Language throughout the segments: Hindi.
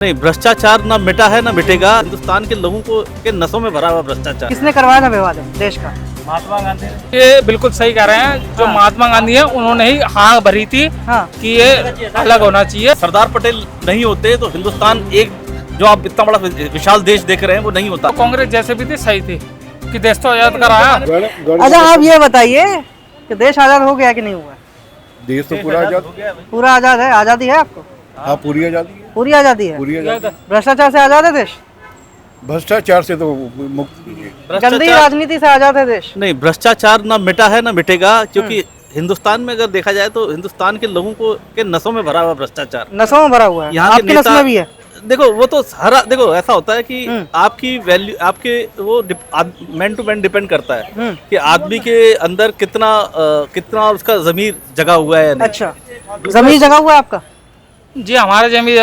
नहीं, भ्रष्टाचार ना मिटा है ना मिटेगा। हिंदुस्तान के लोगों को के नसों में भरा हुआ भ्रष्टाचार। किसने करवाया था विभाजन देश का? महात्मा गांधी ने। ये बिल्कुल सही कह रहे हैं। जो महात्मा गांधी है उन्होंने ही हाँ भरी थी कि ये अलग होना चाहिए। सरदार पटेल नहीं होते तो हिंदुस्तान एक जो आप इतना बड़ा विशाल देश देख रहे हैं वो नहीं होता। कांग्रेस जैसे भी थी सही थी कि देश तो आजाद कराया। अच्छा, आप ये बताइए कि देश आजाद हो गया कि नहीं हुआ? देश तो पूरा आजाद, पूरा आजाद है। आजादी है आपको? हाँ पूरी आजादी है, पूरी आजादी है। पूरी आजादी। भ्रष्टाचार से आजाद है देश? भ्रष्टाचार से तो मुक्त है। गंदी राजनीति से आजाद है देश? नहीं, भ्रष्टाचार ना मिटा है ना मिटेगा, क्योंकि हिंदुस्तान में अगर देखा जाए तो हिंदुस्तान के लोगों को के नसों में भरा हुआ भ्रष्टाचार। नसों में भरा हुआ है। यहाँ के आपकी नस में भी है? देखो वो तो सारा देखो ऐसा होता है कि आपकी वैल्यू आपके वो मैन टू मैन डिपेंड करता है कि आदमी के अंदर कितना उसका जमीर जगा हुआ है या नहीं। अच्छा, जमीर जगा हुआ है आपका? जी हमारा जमीर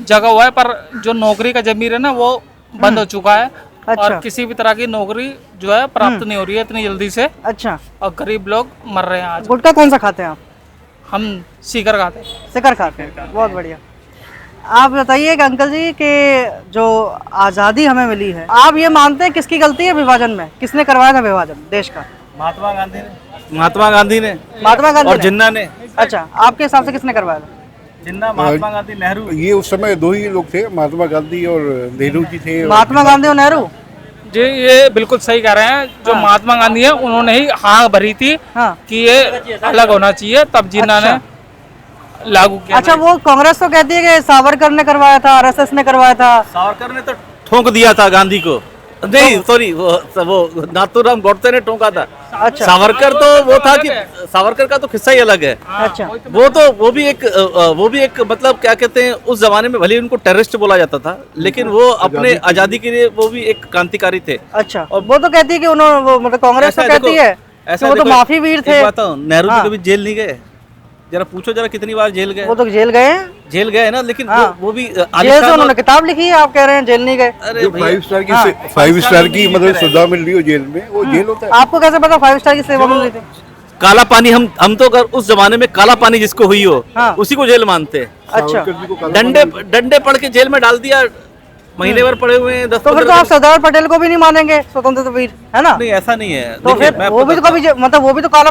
जगह हुआ है, पर जो नौकरी का जमीर है ना वो बंद हो चुका है। अच्छा। और किसी भी तरह की नौकरी जो है प्राप्त नहीं हो रही है इतनी जल्दी से। अच्छा, और गरीब लोग मर रहे हैं आज। गुटखा कौन सा खाते हैं आप? हम सीकर खाते हैं। सिकर खाते हैं। बहुत बढ़िया। आप बताइए कि अंकल जी के जो आज़ादी हमें मिली है, आप ये मानते हैं किसकी गलती है विभाजन में? किसने करवाया था विभाजन देश का? महात्मा गांधी ने। महात्मा गांधी ने महात्मा गांधी और ने? जिन्ना ने। अच्छा, आपके हिसाब से किसने करवाया था? जिन्ना, महात्मा गांधी, नेहरू। ये उस समय दो ही लोग थे, महात्मा गांधी और नेहरू जी थे। महात्मा गांधी और नेहरू? जी ये बिल्कुल सही कह रहे हैं। जो महात्मा गांधी है उन्होंने ही हाँ भरी थी कि ये अलग होना चाहिए, तब जिन्ना ने लागू किया। अच्छा, वो कांग्रेस तो कहती है कि सावरकर ने करवाया था, आरएसएस ने करवाया था। सावरकर ने तो ठोक दिया था गांधी को। नहीं सॉरी, वो नाथूराम गोडसे ने ठोका था। अच्छा। सावरकर तो वो था कि सावरकर का तो किस्सा ही अलग है। अच्छा, वो भी एक मतलब क्या कहते हैं, उस जमाने में भले ही उनको टेररिस्ट बोला जाता था, लेकिन वो अपने आजादी के लिए वो भी एक क्रांतिकारी थे। अच्छा। और वो तो कहती है कि उन्होंने मतलब कांग्रेस तो कहती है कि वो तो माफी वीर थे। नेहरू जी कभी जेल नहीं गए? जरा पूछो जरा कितनी बार जेल गए? वो तो जेल गए हैं। जेल गए ना, लेकिन वो भी जेल से उन्होंने किताब लिखी है, आप कह रहे हैं जेल नहीं गए? अरे फाइव स्टार की मतलब सजा मिल रही हो जेल में, वो जेल होता है। आपको कैसे पता 5 स्टार की सेवा मिल रही थी? काला पानी हम तो अगर उस जमाने में काला पानी जिसको हुई हो उसी को जेल मानते हैं। अच्छा, डंडे पड़ के जेल में डाल दिया, महीने भर पड़े हुए हैं। तो फिर तो आप सरदार पटेल को भी नहीं मानेंगे स्वतंत्रता वीर, है ना? नहीं, ऐसा नहीं है। तो फिर वो भी तो कभी मतलब वो भी तो काला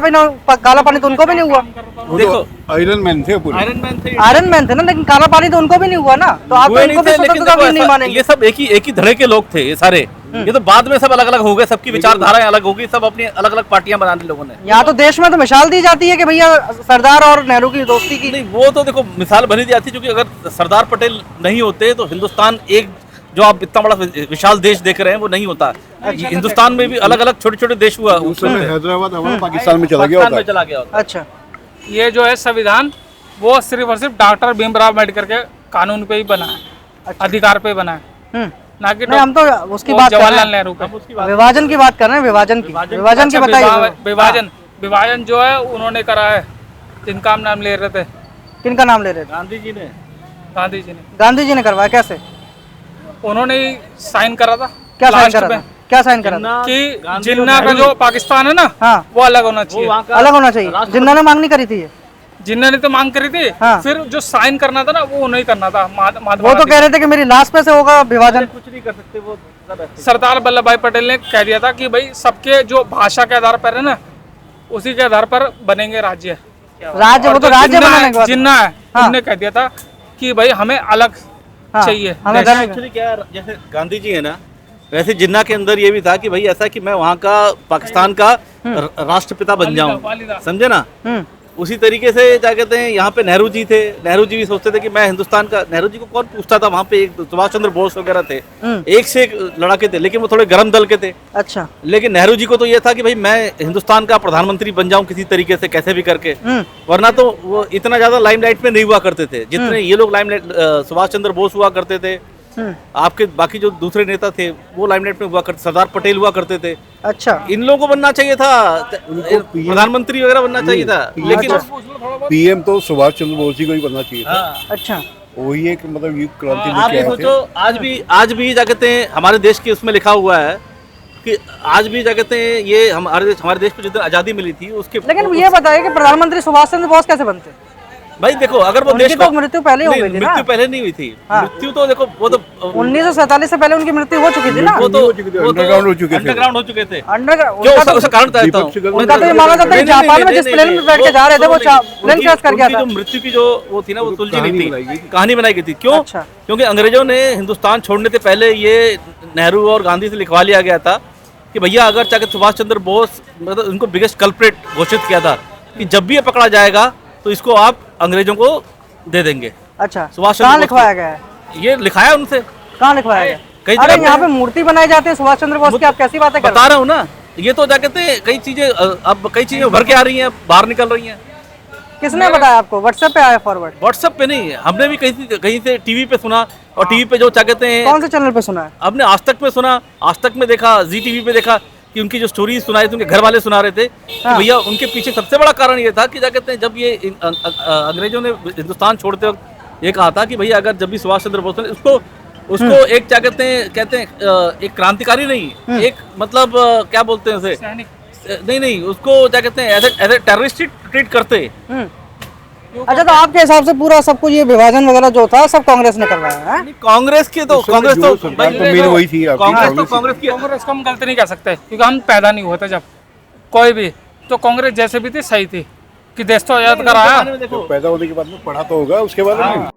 पानी तो उनको भी नहीं हुआ। देखो, आयरन मैन थे पूरे। आयरन मैन थे ना, लेकिन काला पानी तो उनको भी नहीं हुआ ना, तो आप तो इनको भी स्वतंत्रता वीर नहीं मानेंगे। ये सब एक ही धड़े के लोग थे ये सारे। ये तो बाद में सब अलग अलग हो गए, सबकी विचारधाराएं अलग हो गई, सब अपनी अलग अलग पार्टियां बना दी लोगों ने। यहाँ तो देश में तो मिसाल दी जाती है कि भैया सरदार और नेहरू की दोस्ती की। नहीं, वो तो देखो मिसाल बनी जाती, क्योंकि अगर सरदार पटेल नहीं होते तो हिंदुस्तान एक जो आप इतना बड़ा विशाल देश देख रहे हैं वो नहीं होता। हिंदुस्तान में भी अलग अलग छोटे छोटे देश हुआ। उस समय हैदराबाद हमारा पाकिस्तान में चला गया होता। अच्छा, ये जो है संविधान वो सिर्फ और सिर्फ डॉक्टर भीमराव अम्बेडकर के कानून पे ही बना है, अधिकार पे बना है, ना कि नहीं, हम तो उसकी बात कर रहे जवाहरलाल हैं, नेहरू पे। विभाजन की बात कर रहे हैं। विभाजन की अच्छा, बताइए। विभाजन जो है उन्होंने करा है, जिनका हम नाम ले रहे थे। किनका नाम ले रहे थे? गांधी जी ने। गांधी जी ने करवाया। कैसे? उन्होंने ही साइन करा था। क्या साइन लास्ट करा पे था? क्या साइन करा था? कि जिन्ना का जो पाकिस्तान है ना वो अलग होना चाहिए। अलग होना चाहिए। जिन्ना ने मांग नहीं करी थी ये? जिन्ना ने तो मांग करी थी। फिर जो साइन करना था ना वो नहीं करना था। वो तो कह रहे थे कि मेरी लाश पे से होगा विभाजन। कुछ नहीं कर सकते वो। सरदार वल्लभ भाई पटेल ने कह दिया था कि भाई सबके जो भाषा के आधार पर है ना उसी के आधार पर बनेंगे राज्य। वो तो राज्य बनाने के बाद जिन्ना है उन्होंने कह दिया था कि भाई हमें अलग चाहिए। एक्चुअली क्या है, जैसे गांधी जी है ना, वैसे जिन्ना के अंदर ये भी था कि भाई ऐसा कि मैं वहाँ का पाकिस्तान का राष्ट्रपिता बन जाऊं, समझे ना। उसी तरीके से क्या कहते हैं, यहाँ पे नेहरू जी थे। नेहरू जी भी सोचते थे कि मैं हिंदुस्तान का। नेहरू जी को कौन पूछता था? वहाँ पे एक सुभाष चंद्र बोस वगैरह थे, एक से एक लड़ाके थे, लेकिन वो थोड़े गर्म दल के थे। अच्छा, लेकिन नेहरू जी को तो ये था कि भाई मैं हिंदुस्तान का प्रधानमंत्री बन जाऊं किसी तरीके से, कैसे भी करके। वरना तो वो इतना ज्यादा लाइमलाइट में नहीं हुआ करते थे जितने ये लोग लाइमलाइट। सुभाष चंद्र बोस हुआ करते थे, आपके बाकी जो दूसरे नेता थे वो लाइमलाइट में हुआ करते, सरदार पटेल हुआ करते थे। अच्छा, इन लोगों को बनना चाहिए था, प्रधानमंत्री वगैरह बनना चाहिए था, लेकिन पीएम तो सुभाष चंद्र बोस जी को ही बनना चाहिए था। अच्छा, वही एक मतलब युग क्रांति आप ये सोचो, आज भी क्या कहते हैं हमारे देश के उसमें लिखा हुआ है कि आज भी क्या कहते हैं ये हमारे देश को जितनी आजादी मिली थी उसके। लेकिन ये बताइए कि प्रधानमंत्री सुभाष चंद्र बोस कैसे बनते? भाई देखो अगर वो देश उनकी तो मृत्यु पहले हो नहीं, गई थी ना। मृत्यु पहले नहीं हुई थी। हाँ। मृत्यु तो देखो वो तो 1947 से पहले उनकी मृत्यु हो चुकी थी ना। वो तो अंडरग्राउंड हो चुके थे। अंडरग्राउंड हो चुके थे। अंडरग्राउंड क्यों उनका उसका कारण बताता हूँ। दीपक सिगल उनका तो ये माना जाता है कि जापान में जिस प्लेन में बैठ के जा रहे थे वो प्लेन क्रैश कर गया उनकी था। जो मृत्यु की जो वो थी ना वो सुलझी कहानी नहीं बनाई गई थी, थी। कहानी बनाई गई थी। क्यों? अच्छा। क्योंकि अंग्रेजों ने हिंदुस्तान छोड़ने से पहले ये नेहरू और गांधी से लिखवा लिया गया था कि भैया अगर चाहे सुभाष चंद्र बोस मतलब उनको बिगेस्ट कल्प्रेट घोषित किया था कि जब भी ये पकड़ा जाएगा तो इसको आप अंग्रेजों को दे देंगे। अच्छा, सुभाष चंद्र कहाँ बोस लिखवाया गया है? ये लिखाया उनसे, कहाँ लिखवाया गया? कई अरे जगह यहाँ पे पे मूर्ति बनाई जाती है सुभाष चंद्र बोस की, आप कैसी बातें कर रहे बता रहा हूँ ना। ये तो क्या कहते हैं कई चीजें अब कई चीजें उभर के आ रही हैं, बाहर निकल रही हैं। हैं? किसने बताया आपको? व्हाट्सएप पे आया फॉरवर्ड? व्हाट्सएप पे नहीं, हमने भी कहीं से टीवी पे सुना और टीवी पे जो क्या कहते हैं कौन से चैनल पे सुना है? हमने आज तक पे सुना, आज तक में देखा, जी टीवी पे देखा कि उनकी जो स्टोरी सुनाई थी उनके घर वाले सुना रहे थे कि हाँ। भैया उनके पीछे सबसे बड़ा कारण ये था कि क्या कहते हैं जब ये अंग्रेजों ने हिंदुस्तान छोड़ते वक्त ये कहा था कि भैया अगर जब भी सुभाष चंद्र बोस ने उसको एक क्या कहते हैं एक क्रांतिकारी नहीं, एक मतलब क्या बोलते हैं उसे, नहीं उसको क्या कहते हैं एज ए टेररिस्ट ट्रीट करते। अच्छा, तो आपके हिसाब से पूरा सब कुछ ये विभाजन वगैरह जो था सब कांग्रेस ने करवाया है? नहीं, कांग्रेस के तो उस समय कांग्रेस जो तो सरकार तो मेन वही थी आपकी, कांग्रेस की कांग्रेस को हम गलती नहीं कह सकते क्योंकि हम पैदा नहीं हुए थे जब कोई भी, तो कांग्रेस जैसे भी थी सही थी कि देश तो आजाद कराया। देखो पैदा होने के बाद में पढ़ा तो होगा उसके बाद में।